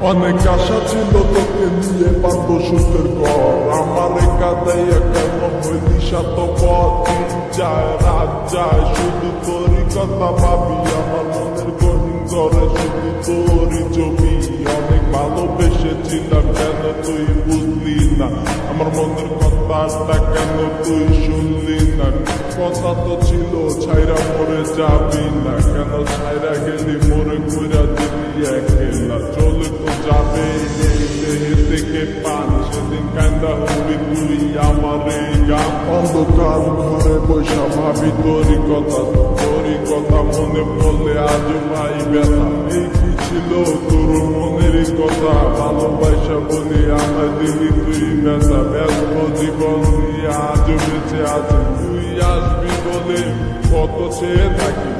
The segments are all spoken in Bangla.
অনেক আশা ছিল তোকে নিয়ে পারব সুখের ঘর, আমার কাদাইয়া কেন হইলি শতপথ। দিন যায় রাত যায় শুধু তোরই কথা ভাবি, আমার মনের গহীন ঘরে শুধু তোরই ছবি। অনেক ভালোবেসেছিলাম কেন তুই বুঝলি না, আমার মনের কথাটা কেন তুই শুনলি না। কথা তো ছিল ছাইরা মরে যাবি না, কেন ছাইরা গেলি মোরে কইরা দিলি একলা। চলে তো যাবে এই দেহে থেকে পান, সেদিন কান্দা হবি তুই আমার এই গান। অন্ধকার ঘরে বৈশা ভাবি তোরই কথা মনে পড়লে আজ ভাই ব্যথা। এই কি ছিল তোর মনেরই কথা, ভালোবাসা বলি আমার দিলি তুই ব্যথা। ব্যস্ত জীবন নিয়ে আজ বেঁচে আছে, তুই আসবি বলে কত চেয়ে থাকি।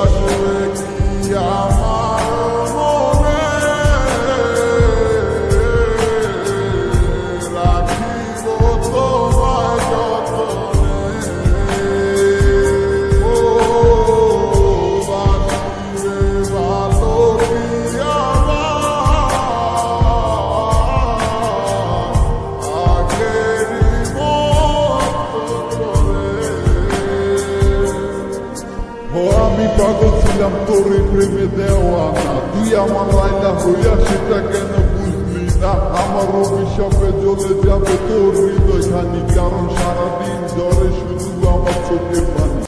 আসবে কি আমার মনে রাখিব তোমায় যতনে। ও বাসিরে ভালো কি আমার আগেরই মতো করে। আমি পাগল ছিলাম তোর প্রেমে দেওয়ানা, তুই আমার লাইলা হইয়া সেটা কেন বুঝলি না। আমার অভিশাপে জ্বলে যাবে তোর হৃদয় খানি, কারণ সারাদিন জ্বরে শুধু আমার চোখে পানি।